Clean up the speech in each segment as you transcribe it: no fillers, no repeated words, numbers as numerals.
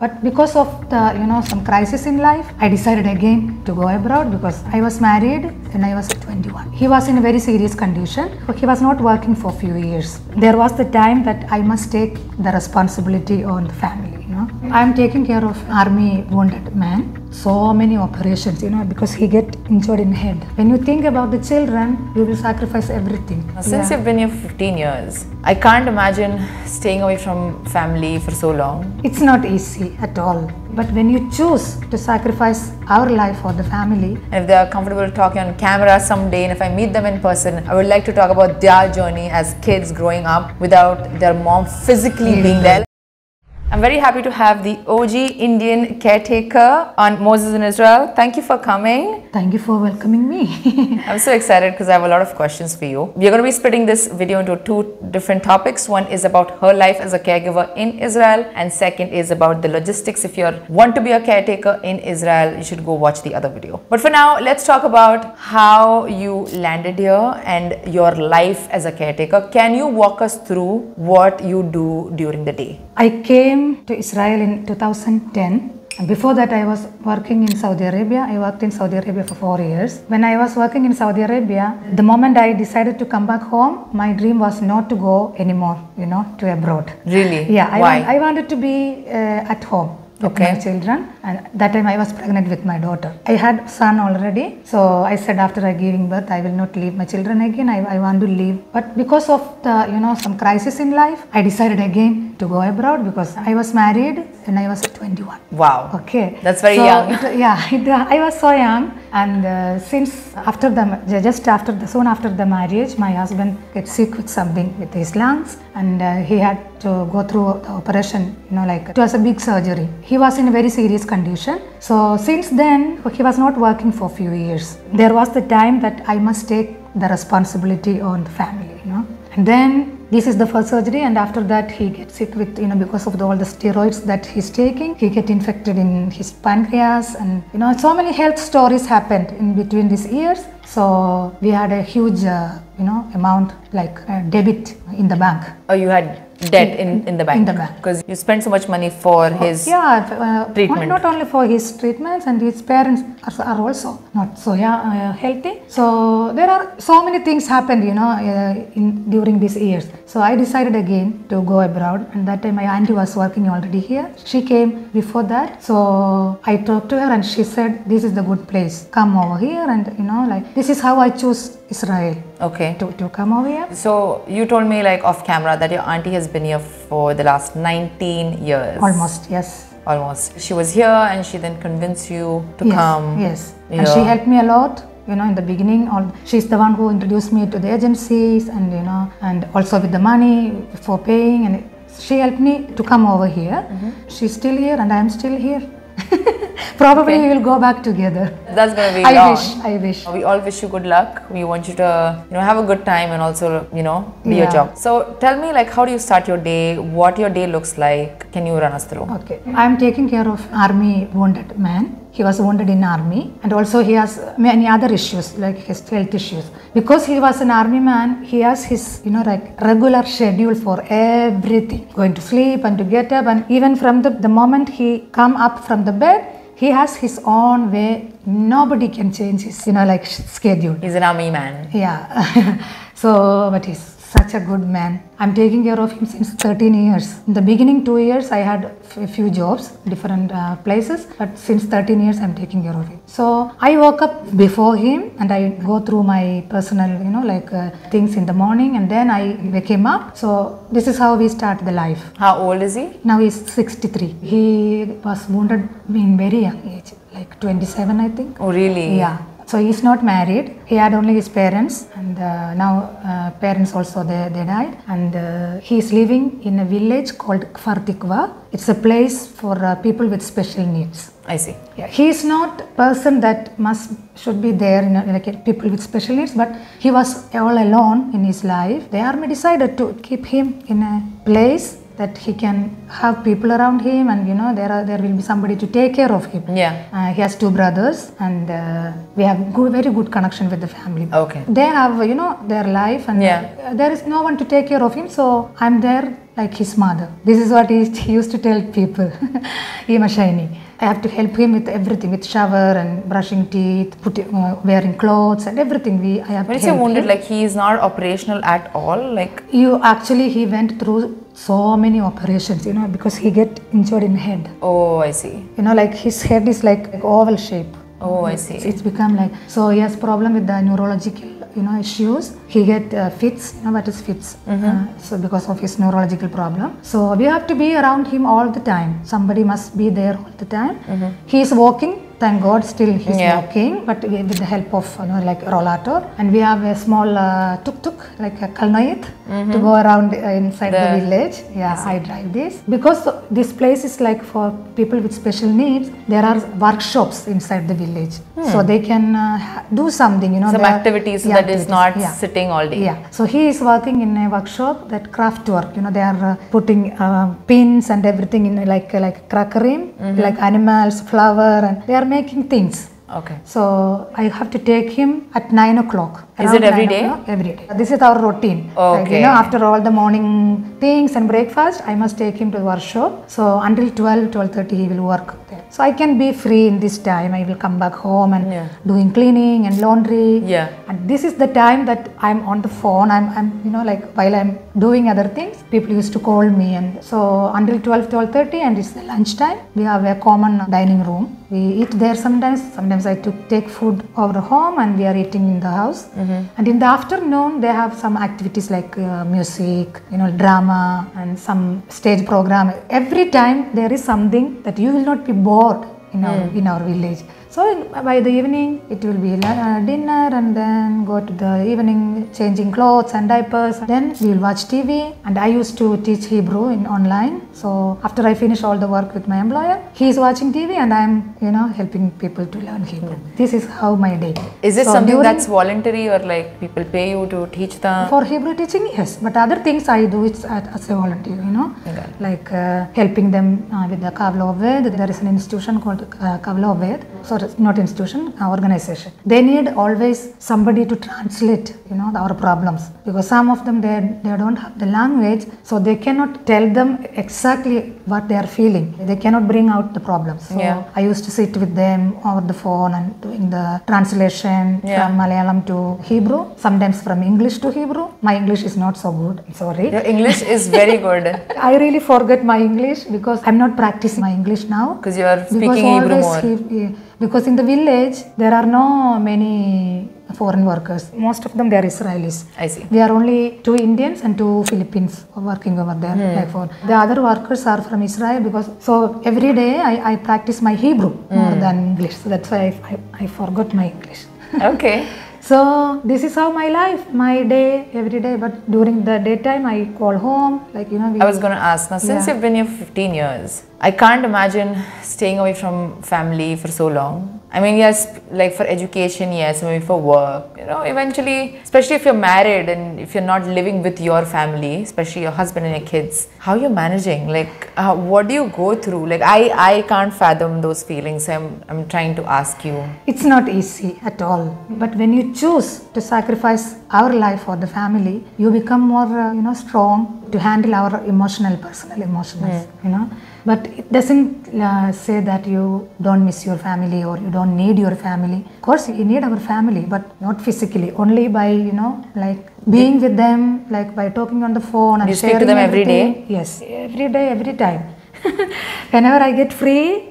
But because of the, some crisis in life, I decided again to go abroad because I was married when I was 21. He was in a very serious condition. He was not working for a few years. There was the time that I must take the responsibility on the family. I am taking care of army wounded man. So many operations, because he get injured in head. When you think about the children, you will sacrifice everything. Since you've been here for 15 years, I can't imagine staying away from family for so long. It's not easy at all. But when you choose to sacrifice our life for the family. And if they are comfortable talking on camera someday, and if I meet them in person, I would like to talk about their journey as kids growing up without their mom physically being there. I'm very happy to have the OG Indian caretaker on Moses in Israel. Thank you for coming. Thank you for welcoming me. I'm so excited because I have a lot of questions for you. We're going to be splitting this video into two different topics. One is about her life as a caregiver in Israel, and second is about the logistics. If you want to be a caretaker in Israel, you should go watch the other video. But for now, let's talk about how you landed here and your life as a caretaker. Can you walk us through what you do during the day? I came to Israel in 2010. And before that, I was working in Saudi Arabia. I worked in Saudi Arabia for 4 years. When I was working in Saudi Arabia, the moment I decided to come back home, my dream was not to go anymore, to abroad. Really? Yeah. Why? I wanted to be at home with my children, and that time I was pregnant with my daughter. I had son already, so I said after I giving birth, I will not leave my children again. I want to leave, but because of the some crisis in life, I decided again to go abroad because I was married when I was 21. Wow. Okay. That's very young. I was so young, and since soon after the marriage, my husband got sick with something with his lungs, and he had to go through the operation. It was a big surgery. He was in a very serious condition. So since then, he was not working for a few years. There was the time that I must take the responsibility on the family. And then this is the first surgery, and after that he gets sick with, because of all the steroids that he's taking, he get infected in his pancreas, and so many health stories happened in between these years. So we had a huge, amount like debit in the bank. Oh, you had debt in the bank? In the bank. Because you spent so much money for his treatment. Not only for his treatments, and his parents are also not so healthy. So there are so many things happened, during these years. So I decided again to go abroad, and that time my auntie was working already here. She came before that. So I talked to her, and she said, this is the good place. Come over here, and this is how I choose Israel. Okay. To come over here. So you told me off camera that your auntie has been here for the last 19 years. Almost, yes. Almost. She was here and she then convinced you to come. Yes. And she helped me a lot. In the beginning, she's the one who introduced me to the agencies, and and also with the money for paying, and she helped me to come over here. She's still here, and I'm still here. Probably we will go back together. That's going to be long. I wish. We all wish you good luck. We want you to, have a good time and also, do your job. So tell me, how do you start your day? What your day looks like? Can you run us through? Okay. I'm taking care of army wounded man. He was wounded in army, and also he has many other issues like his health issues. Because he was an army man, he has his regular schedule for everything. Going to sleep and to get up, and even from the moment he come up from the bed, he has his own way. Nobody can change his schedule. He's an army man. Yeah. But he's such a good man. I'm taking care of him since 13 years. In the beginning 2 years, I had a few jobs, different places, but since 13 years, I'm taking care of him. So I woke up before him, and I go through my personal, things in the morning, and then I wake him up. So this is how we start the life. How old is he? Now he's 63. He was wounded in very young age, 27, I think. Oh, really? Yeah. So he's not married. He had only his parents, and now parents also they died. And he's living in a village called Kfar Tikva. It's a place for people with special needs. I see. Yeah, he is not a person that should be there people with special needs, but he was all alone in his life. The army decided to keep him in a place that he can have people around him, and there will be somebody to take care of him. Yeah. He has 2 brothers, and we have very good connection with the family. Okay. They have their life, and there is no one to take care of him. So I'm there like his mother. This is what he used to tell people. He was shiny. I have to help him with everything, with shower and brushing teeth, wearing clothes and everything. I have When to you say help wounded, him. like he is not operational at all, like. He went through so many operations, because he get injured in head. Oh, I see. Like his head is like oval shape. Oh, I see. It's become like, so he has problem with the neurological, issues. He get fits, what is fits? So because of his neurological problem. So we have to be around him all the time. Somebody must be there all the time. He is walking. Thank God, still he's walking, but with the help of like rollator, and we have a small tuk-tuk, like a kalnoit, to go around inside the village. Yeah, I drive this because this place is like for people with special needs. There are workshops inside the village, so they can do something. Some activities that is not sitting all day. Yeah, so he is working in a workshop that craft work. They are putting pins and everything in like crackerim, like animals, flower, and they are making things. Okay. So I have to take him at 9 o'clock. Is it every day? Every day. This is our routine. Okay. Like, after all the morning things and breakfast, I must take him to the workshop. So until 12:30 he will work there. So I can be free in this time. I will come back home and doing cleaning and laundry. Yeah. And this is the time that I'm on the phone. I'm like while I'm doing other things, people used to call me, and so until 12:30, and it's the lunch time. We have a common dining room. We eat there sometimes. Sometimes I take food over home and we are eating in the house. And in the afternoon, they have some activities like music, drama and some stage program. Every time there is something that you will not be bored in our village. So by the evening, it will be dinner, and then go to the evening changing clothes and diapers. Then we will watch TV, and I used to teach Hebrew online. So after I finish all the work with my employer, he is watching TV and I'm helping people to learn Hebrew. This is how my day. Is it something that's voluntary, or like people pay you to teach them? For Hebrew teaching, yes. But other things I do it as a volunteer, Okay. like helping them with the Kavlo Ved. There is an institution called Kavlo Ved. So not institution, organization. They need always somebody to translate, our problems, because some of them they don't have the language, so they cannot tell them exactly what they are feeling. They cannot bring out the problems. So I used to sit with them over the phone and doing the translation from Malayalam to Hebrew, sometimes from English to Hebrew. My English is not so good. Sorry. Your English is very good. I really forget my English because I'm not practicing my English now. Because you are speaking Hebrew more. Because in the village, there are no many foreign workers. Most of them, they are Israelis. I see. We are only 2 Indians and 2 Philippines working over there. The other workers are from Israel, so every day I practice my Hebrew more than English. So that's why I forgot my English. Okay. So this is how my life, my day, every day. But during the daytime, I call home. I was going to ask, now since you've been here for 15 years, I can't imagine staying away from family for so long. I mean, yes, like for education, yes, maybe for work, eventually, especially if you're married and if you're not living with your family, especially your husband and your kids, how you're managing? Like, what do you go through? Like, I can't fathom those feelings. I'm trying to ask you. It's not easy at all. But when you choose to sacrifice our life for the family, you become more, strong to handle our personal emotions, But it doesn't say that you don't miss your family or you don't need your family. Of course, you need our family, but not physically. Only by, like being with them, like by talking on the phone and you sharing speak to them everything. Every day? Yes, every day, every time. Whenever I get free,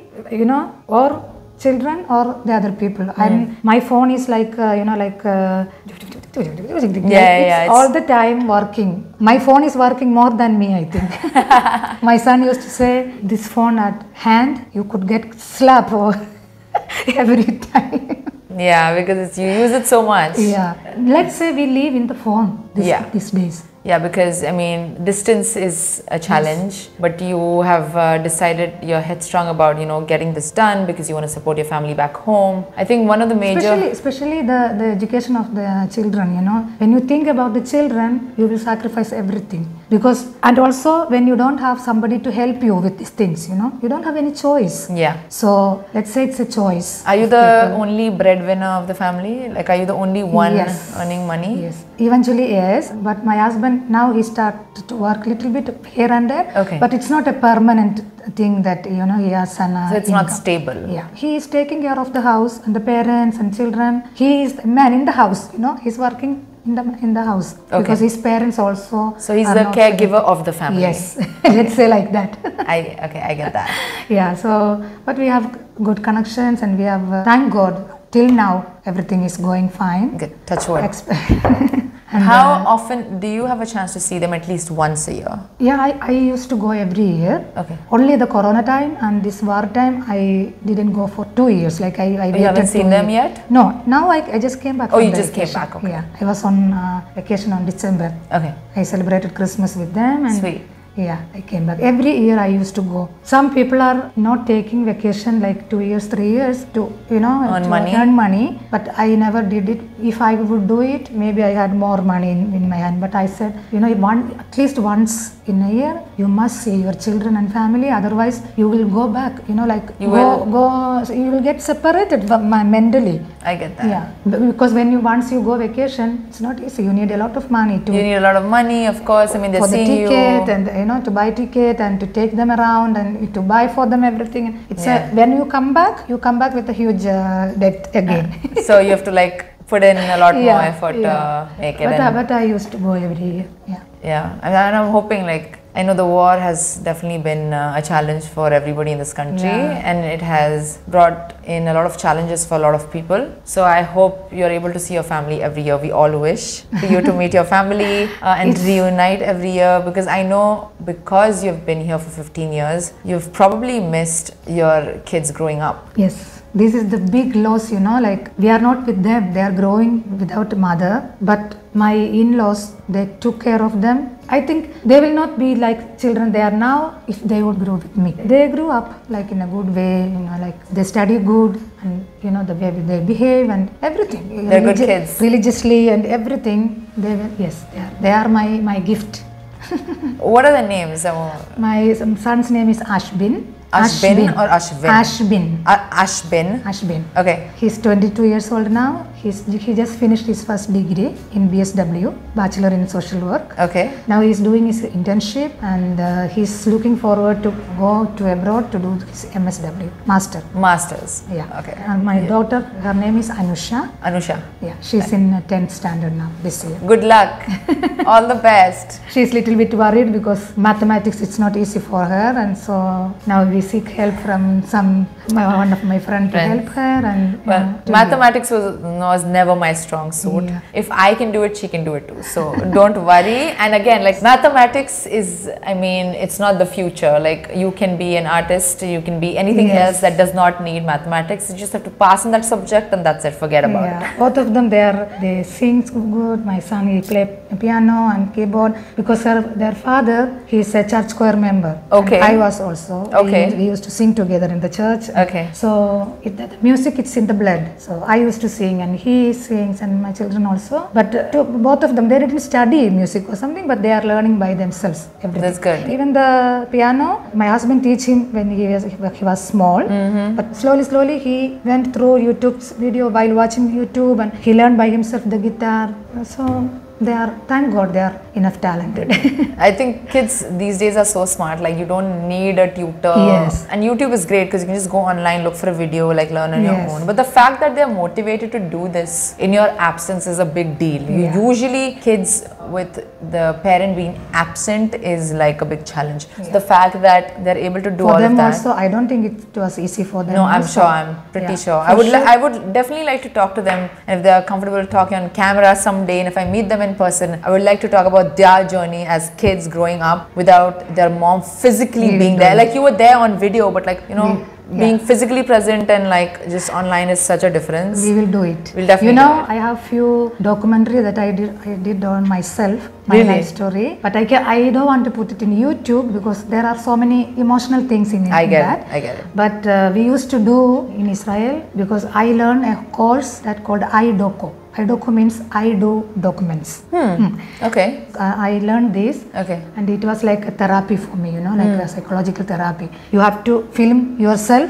or children or the other people. My phone is like, it's all the time working. My phone is working more than me, I think. My son used to say, this phone at hand, you could get slapped every time. Yeah, because you use it so much. Yeah. Let's say we live in the phone these days. Yeah, because I mean, distance is a challenge, but you have decided you're headstrong about, getting this done because you want to support your family back home. I think one of the major... Especially the education of the children, When you think about the children, you will sacrifice everything. because, and also when you don't have somebody to help you with these things, you know, you don't have any choice. Yeah. So let's say it's a choice. Are you the only breadwinner of the family? Like, are you the only one earning money? Yes. Eventually, yes. But my husband, now he started to work little bit here and there. Okay. But it's not a permanent thing that, you know, he has an So it's income. not stable. Yeah. He is taking care of the house and the parents and children. He is the man in the house, you know, he's working in the house. Okay. Because his parents also. So he's the caregiver of the family. Yes. Let's say like that. I get that. Yeah. So, but we have good connections and we have, thank God, till now, everything is going fine. Good. Touch wood. And how often do you have a chance to see them? At least once a year? Yeah, I used to go every year. Okay. Only the corona time and this war time, I didn't go for 2 years. Like I You haven't seen them yet? No, now I just came back. Oh, you just came back, okay. Yeah, I was on vacation on December. Okay. I celebrated Christmas with them. And sweet. Yeah, I came back. Every year I used to go. Some people are not taking vacation like 2 years, 3 years to, you know, earn money. But I never did it. If I would do it, maybe I had more money in my hand. But I said, you know, at least once in a year, you must see your children and family. Otherwise, you will go back. You know, like you will get separated mentally. I get that. Yeah, because once you go vacation, it's not easy. You need a lot of money to. You need a lot of money, of course. I mean, they're seeing you. For the ticket and, you know, to buy ticket and to take them around and to buy for them everything. It's when you come back with a huge debt again. So you have to like put in a lot more effort to make it. But I used to go every year. Yeah. Yeah, and I'm hoping, like, I know the war has definitely been a challenge for everybody in this country, and it has brought in a lot of challenges for a lot of people. So I hope you're able to see your family every year. We all wish for you to meet your family and reunite every year, because I know because you've been here for 15 years, you've probably missed your kids growing up. Yes. This is the big loss, you know, like we are not with them, they are growing without a mother, but my in-laws, they took care of them. I think they will not be like children they are now if they would grow with me. They grew up like in a good way, you know, like they study good and, you know, the way they behave and everything. They're good kids. Religiously and everything, they are my gift. What are the names? My son's name is Ashbin. Ashbin or Ashvin? Ashbin. Ashbin. Ashbin. Okay. He's 22 years old now. He just finished his first degree in BSW, Bachelor in Social Work. Okay. Now he's doing his internship and he's looking forward to go to abroad to do his MSW, Masters. Yeah. Okay. And my daughter, her name is Anusha. Anusha. Yeah. She's in 10th standard now this year. Good luck. All the best. She's a little bit worried because mathematics, it's not easy for her, and so now we seek help from one of my friends to help her. And mathematics was never my strong suit. Yeah. If I can do it, she can do it too. So don't worry. And again, like, mathematics is, I mean, it's not the future. Like, you can be an artist, you can be anything else that does not need mathematics. You just have to pass in that subject and that's it. Forget about it. Both of them, they sing good. My son, he play piano and keyboard because their father, he's a church choir member. Okay. And I was also. Okay. We used to sing together in the church. Okay. So the music, it's in the blood. So I used to sing and he sings and my children also. But both of them, they didn't study music or something, but they are learning by themselves. Everything. That's good. Even the piano, my husband teach him when he was small. But slowly he went through YouTube's video while watching YouTube and he learned by himself the guitar. So thank God, they are enough talented. I think kids these days are so smart, like you don't need a tutor. Yes. And YouTube is great because you can just go online, look for a video, like learn on your own. But the fact that they're motivated to do this in your absence is a big deal. Usually kids with the parent being absent is like a big challenge. So the fact that they're able to do all of that. For them also, I don't think it was easy for them. No, I'm sure, I'm pretty sure. I would definitely like to talk to them, and if they're comfortable talking on camera someday, and if I meet them in person, I would like to talk about their journey as kids growing up without their mom physically being there. Like, you were there on video, but like, you know, being physically present and like just online is such a difference. We will do it. We'll definitely do it. I have few documentary that I did on myself. my life story. But I don't want to put it in YouTube because there are so many emotional things in it. I get it. But we used to do in Israel because I learned a course that called iDoku. iDoku means I do documents. Okay. I learned this. Okay. And it was like a therapy for me, like a psychological therapy. You have to film yourself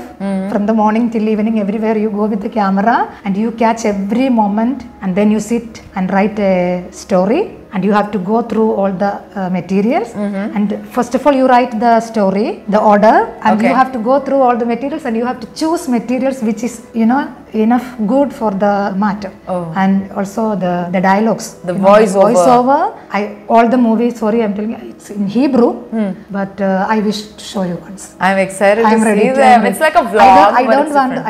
from the morning till evening, everywhere you go with the camera, and you catch every moment, and then you sit and write a story. And you have to go through all the materials, and first of all you write the story, the order, and you have to go through all the materials, and you have to choose materials which is enough good for the matter. And also the dialogues, the voiceover. All the movies, sorry I'm telling you, it's in Hebrew, but I wish to show you once. I'm excited to see them. It's like a vlog.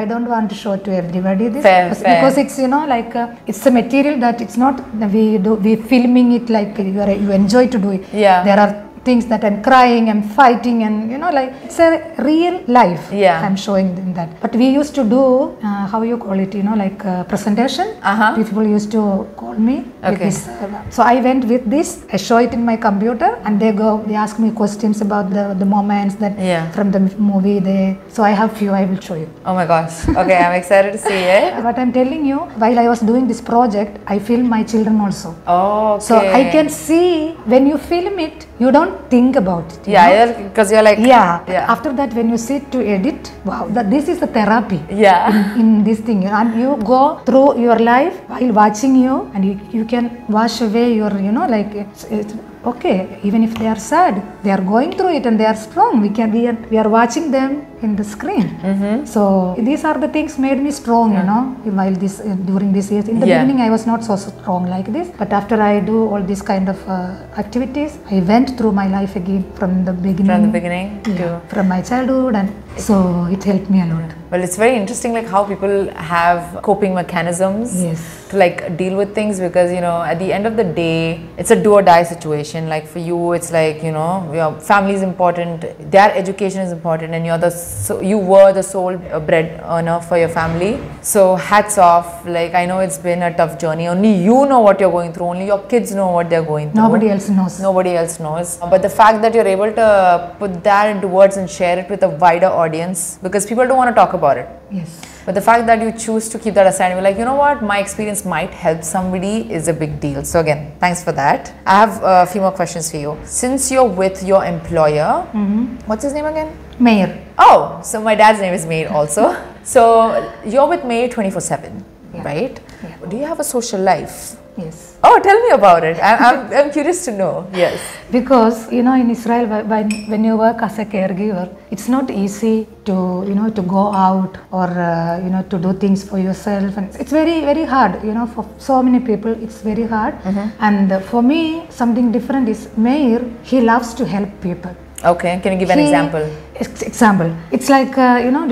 I don't want to show to everybody this because it's like it's a material that it's not we filming it like you enjoy to do it. There are things that I'm crying, I'm fighting, and like it's a real life. I'm showing them that. But we used to do how you call it, like presentation. People used to call me with this. So I went with this. I show it in my computer, and they ask me questions about the moments that from the movie. So I have few. I will show you. Oh my gosh. Okay, I'm excited to see it. But I'm telling you, while I was doing this project, I filmed my children also. Okay. So I can see when you film it, you don't think about it. Because you're like After that, when you sit to edit, wow, this is the therapy. In this thing, and you go through your life while watching you, and you can wash away your like it's okay. Even if they are sad, they are going through it and they are strong. We are watching them in the screen. So these are the things made me strong, while during this years. In the beginning, I was not so strong like this, but after I do all these kind of activities, I went through my life again from the beginning. From my childhood, and so it helped me a lot. Well, it's very interesting like how people have coping mechanisms to like deal with things, because at the end of the day it's a do or die situation. Like for you, it's like your family is important, their education is important, and you were the sole bread earner for your family. So hats off. Like I know it's been a tough journey. Only you know what you're going through. Only your kids know what they're going through. Nobody else knows. Nobody else knows. But the fact that you're able to put that into words and share it with a wider audience, because people don't want to talk about it. Yes. But the fact that you choose to keep that aside and be like, what, my experience might help somebody, is a big deal. So again, thanks for that. I have a few more questions for you. Since you're with your employer, what's his name again? Mayor. Oh, so my dad's name is Mayor also. So you're with Mayor 24/7, right? Do you have a social life? Yes. Oh, tell me about it. I'm curious to know. Yes. Because in Israel, when you work as a caregiver, it's not easy to to go out or to do things for yourself, and it's very, very hard. For so many people, it's very hard. And for me, something different is Mayor. He loves to help people. Okay, can you give an example? Example. It's like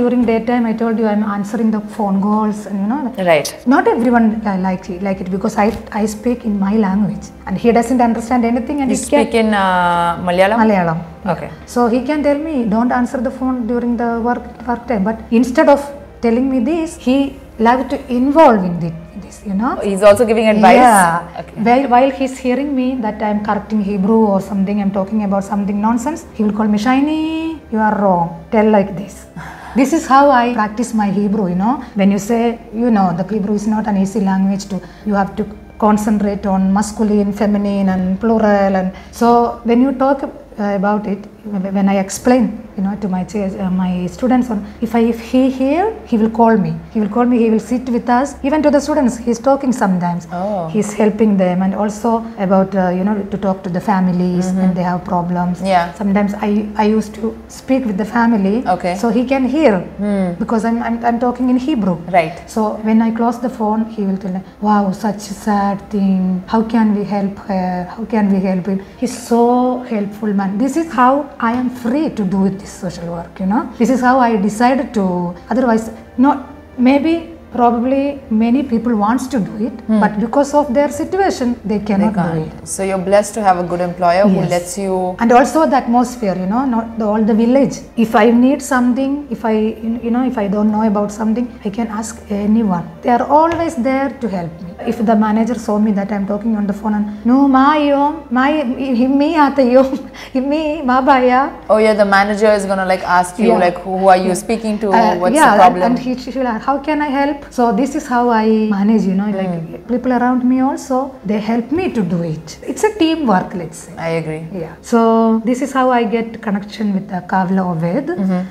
during daytime, I told you I'm answering the phone calls, and right. Not everyone like it because I speak in my language, and he doesn't understand anything. And you speak in Malayalam. Malayalam. Okay. So he can tell me don't answer the phone during the work time, but instead of telling me this, he loved to involve in this. He's also giving advice. Yeah. Okay. While he's hearing me that I'm correcting Hebrew or something, I'm talking about something nonsense, he will call me, Shiny, you are wrong. Tell like this. This is how I practice my Hebrew. When you say, the Hebrew is not an easy language you have to concentrate on masculine, feminine, and plural. And so when you talk about it, when I explain to my students, if he hear, he will call me. He will sit with us. Even to the students, he's talking sometimes. He's helping them, and also about to talk to the families when they have problems. Sometimes I used to speak with the family, so he can hear because I'm talking in Hebrew. Right. So when I close the phone, he will tell me, wow, such a sad thing. How can we help her? How can we help him? He's so helpful, man. This is how I am free to do this social work. This is how I decided to. Otherwise, probably many people wants to do it, but because of their situation, they cannot do it. So you're blessed to have a good employer who lets you. And also the atmosphere, not all the village. If I need something, if I don't know about something, I can ask anyone. They are always there to help me. if the manager saw me that I'm talking on the phone and no, me baya. Oh yeah, the manager is gonna like ask you like who are you speaking to? What's the problem? And she will ask, how can I help? So this is how I manage, like people around me also, they help me to do it. It's a teamwork, let's say. I agree. Yeah. So this is how I get connection with the Kavla Oved.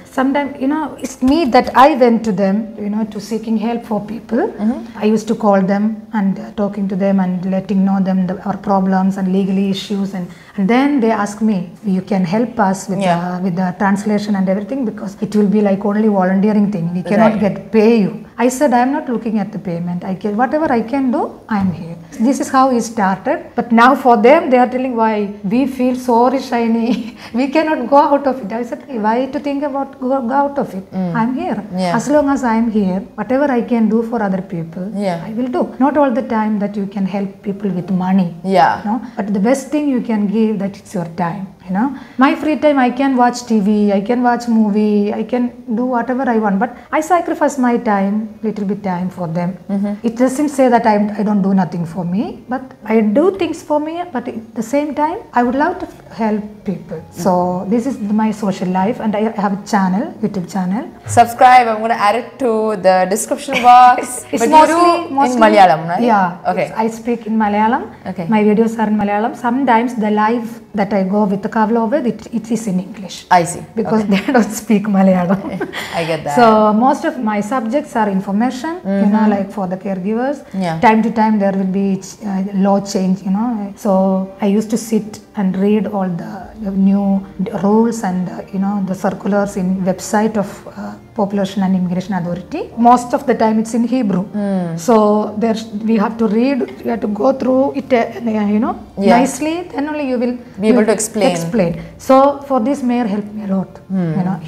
Sometimes, it's me that I went to them, to seeking help for people. I used to call them and talking to them and letting know them our problems and legal issues, and then they ask me, you can help us with the translation and everything, because it will be like only volunteering thing. We cannot pay you. I said, I'm not looking at the payment. Whatever I can do, I'm here. This is how it started. But now for them, they are telling why we feel so shiny. We cannot go out of it. I said, why to think about go out of it? I'm here. As long as I'm here, whatever I can do for other people, I will do. Not all the time that you can help people with money. But the best thing you can give, that it's your time. My free time, I can watch TV, I can watch movie, I can do whatever I want, but I sacrifice my time, little bit time for them. It doesn't say that I don't do nothing for me, but I do things for me, but at the same time, I would love to help people. So this is my social life, and I have a channel, YouTube channel. Subscribe, I'm going to add it to the description box. It's but mostly in Malayalam, right? Yeah. Okay. I speak in Malayalam. Okay. My videos are in Malayalam. Sometimes the live that I go with the Kavla Oved, it is in English. I see. Because they don't speak Malayalam. I get that. So most of my subjects are information, like for the caregivers. Time to time there will be law change, So I used to sit and read all the new rules and the circulars in website of Population and Immigration Authority. Most of the time it's in Hebrew. So we have to read, we have to go through it, nicely. Then only you will be able to explain. So for this, Mayor helped me a lot.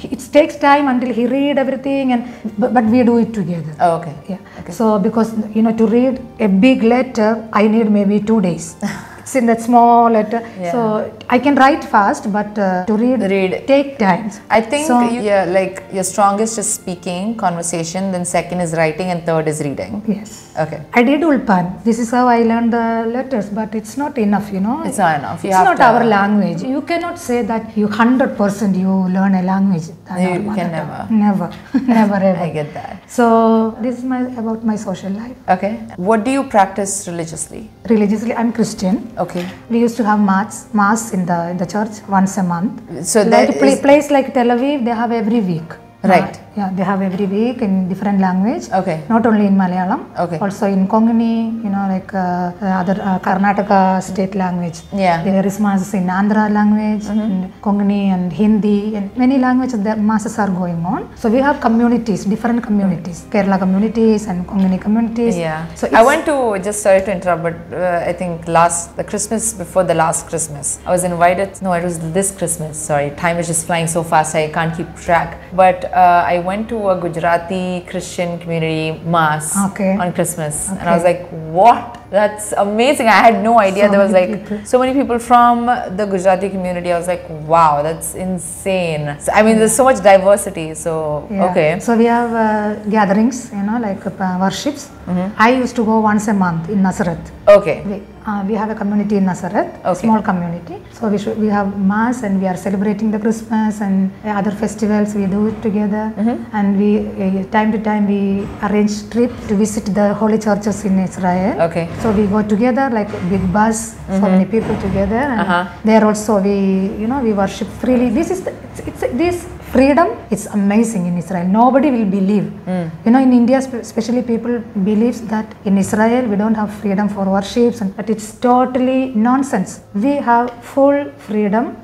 It takes time until he read everything, but we do it together. Oh, okay. Yeah. Okay. So because to read a big letter, I need maybe 2 days. It's in that small letter. So I can write fast, but to read take time. I think like your strongest is speaking, conversation, then second is writing, and third is reading. Yes. Okay. I did Ulpan. This is how I learned the letters, but it's not enough, It's not enough. It's not our language. You cannot say that you 100% you learn a language. You can never. Never ever. I get that. So this is about my social life. Okay. What do you practice religiously? Religiously, I'm Christian. Okay. We used to have mass in the church once a month. So like place like Tel Aviv, they have every week. Right. They have every week in different language. Okay. Not only in Malayalam. Okay. Also in Kongani, like other Karnataka state language. There is masses in Andhra language, and Kongani and Hindi, and many languages. The masses are going on. So we have communities, different communities, Kerala communities and Kongani communities. So I went to, just sorry to interrupt, but I think the Christmas before the last Christmas, I was invited. No, it was this Christmas. Sorry, time is just flying so fast. I can't keep track. But I went to a Gujarati Christian community mass on Christmas, and I was like, what? That's amazing. I had no idea there was like so many people from the Gujarati community. I was like, wow, that's insane. So, I mean, there's so much diversity. So, okay. So we have gatherings, like worships. I used to go once a month in Nazareth. Okay. We have a community in Nazareth, small community. So we have mass, and we are celebrating the Christmas and other festivals. We do it together, and we time to time we arrange trip to visit the holy churches in Israel. Okay. So we go together like a big bus, so many people together, and there also we worship freely. This freedom, it's amazing in Israel. Nobody will believe. In India, especially people believes that in Israel we don't have freedom for worships, but it's totally nonsense. We have full freedom,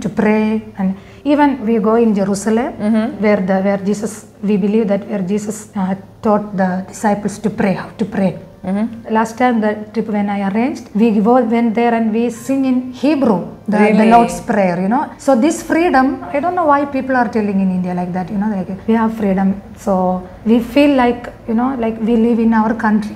to pray, and even we go in Jerusalem, where Jesus, we believe that where Jesus taught the disciples to pray, how to pray. Last time the trip when I arranged, we went there and we sing in Hebrew, the Lord's Prayer, So this freedom, I don't know why people are telling in India like that, like we have freedom. So we feel like, like we live in our country.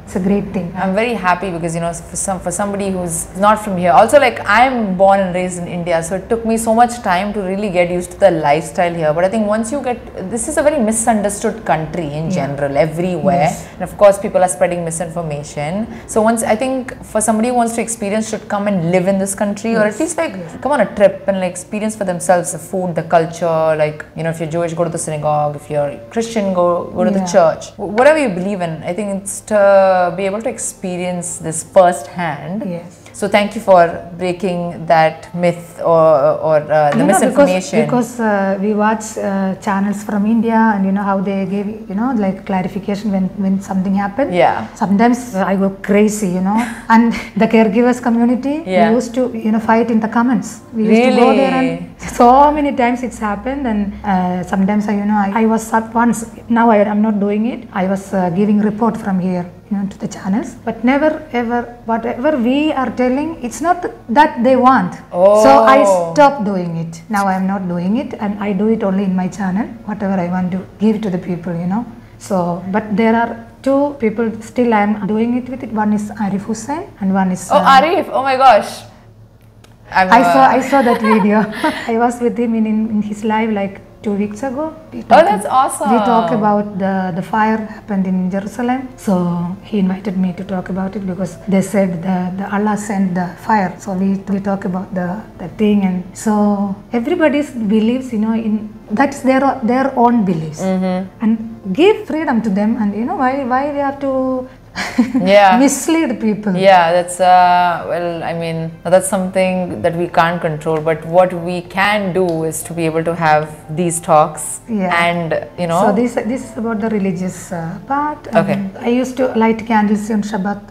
It's a great thing. I'm very happy because, you know, for somebody who's not from here, also like I'm born and raised in India, so it took me so much time to really get used to the lifestyle here. But I think once you get, this is a very misunderstood country in general, everywhere. Yes. And of course, people are spreading misinformation. So once, I think for somebody who wants to experience, should come and live in this country, or at least like come on a trip and like experience for themselves the food, the culture. Like, you know, if you're Jewish, go to the synagogue. If you're Christian, go to the church. Whatever you believe in, I think it's to be able to experience this firsthand. Yes. So thank you for breaking that myth or the misinformation. Because we watch channels from India, and you know how they give, you know, like clarification when something happens. Yeah. Sometimes I go crazy, you know. And the caregivers community, we used to, you know, fight in the comments. We used to go there, and so many times it's happened. And sometimes I was up once. Now I'm not doing it. I was giving report from here, you know, to the channels, but never ever, whatever we are telling, it's not that they want. So I stopped doing it. Now I am not doing it, and I do it only in my channel. Whatever I want to give to the people, you know. So, but there are two people still I am doing it with it. One is Arif Hussain, and one is Arif. Oh my gosh. I saw that video. I was with him in his live like 2 weeks ago. That's awesome. We talk about the fire happened in Jerusalem. So he invited me to talk about it because they said the Allah sent the fire. So we talk about the thing, and so everybody believes, you know, in that's their own beliefs, and give freedom to them. And you know why we have to mislead people. Yeah, that's well, I mean, that's something that we can't control, but what we can do is to be able to have these talks. And you know, so this is about the religious part. I used to light candles on Shabbat,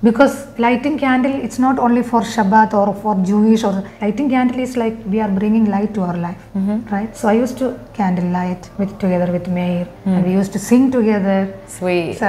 because lighting candle, it's not only for Shabbat or for Jewish, or lighting candle is like we are bringing light to our life, right? So I used to candle light together with Meir, and we used to sing together. Sweet. So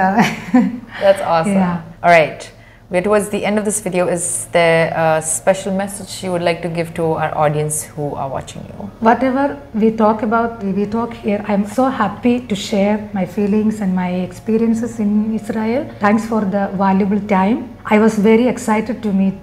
that's awesome. All right. We're towards the end of this video. Is there a special message you would like to give to our audience who are watching you? Whatever we talk about, we talk here. I'm so happy to share my feelings and my experiences in Israel. Thanks for the valuable time. I was very excited to meet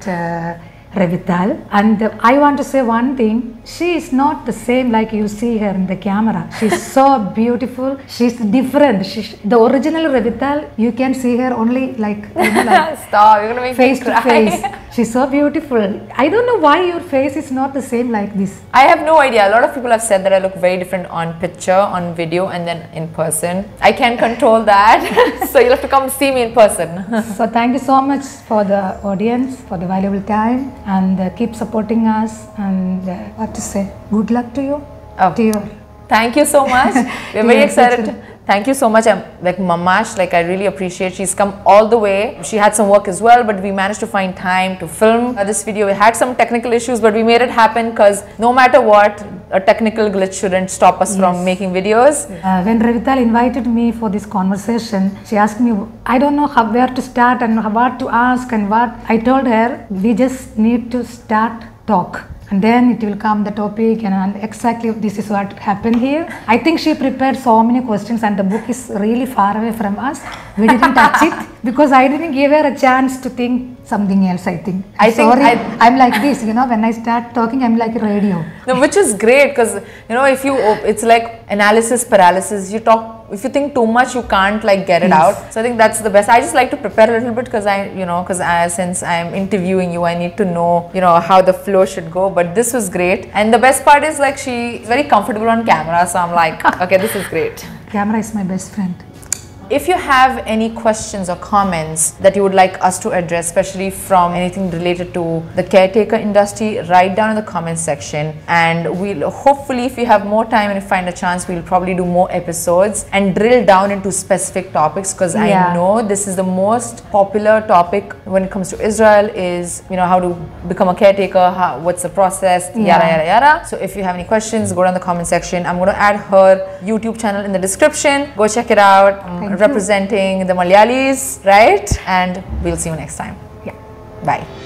Revital, and I want to say one thing. She is not the same like you see her in the camera. She's so beautiful. She's different. The original Revital, you can see her only like, you know, like stop, you're gonna make face me to cry. face. She's so beautiful. I don't know why your face is not the same like this. I have no idea. A lot of people have said that I look very different on picture, on video, and then in person. I can't control that. So you'll have to come see me in person. So thank you so much for the audience, for the valuable time, and keep supporting us, and what to say, good luck to you. To you. Thank you so much. We're very excited. Thank you so much. I'm like Mamash, like I really appreciate she's come all the way. She had some work as well, but we managed to find time to film this video. We had some technical issues, but we made it happen, because no matter what, a technical glitch shouldn't stop us from making videos. When Revital invited me for this conversation, she asked me, I don't know where to start and what to ask and what. I told her, we just need to start talk, and then it will come the topic, and exactly this is what happened here. I think she prepared so many questions, and the book is really far away from us. We didn't touch it because I didn't give her a chance to think something else. I think I'm like this, you know, when I start talking, I'm like a radio. No, which is great, because you know, if you, it's like analysis paralysis. You talk, if you think too much, you can't like get it out. So I think that's the best. I just like to prepare a little bit, because since I'm interviewing you, I need to know, you know, how the flow should go. But this was great, and the best part is like she's very comfortable on camera. So I'm like, okay, this is great. Camera is my best friend. If you have any questions or comments that you would like us to address, especially from anything related to the caretaker industry, write down in the comment section, and we'll hopefully, if we have more time and if we find a chance, we'll probably do more episodes and drill down into specific topics, because I know this is the most popular topic when it comes to Israel, is, you know, how to become a caretaker, what's the process, yada yada yada. So if you have any questions, go down the comment section. I'm going to add her YouTube channel in the description. Go check it out. Representing the Malayalis, right? And we'll see you next time. Yeah. Bye.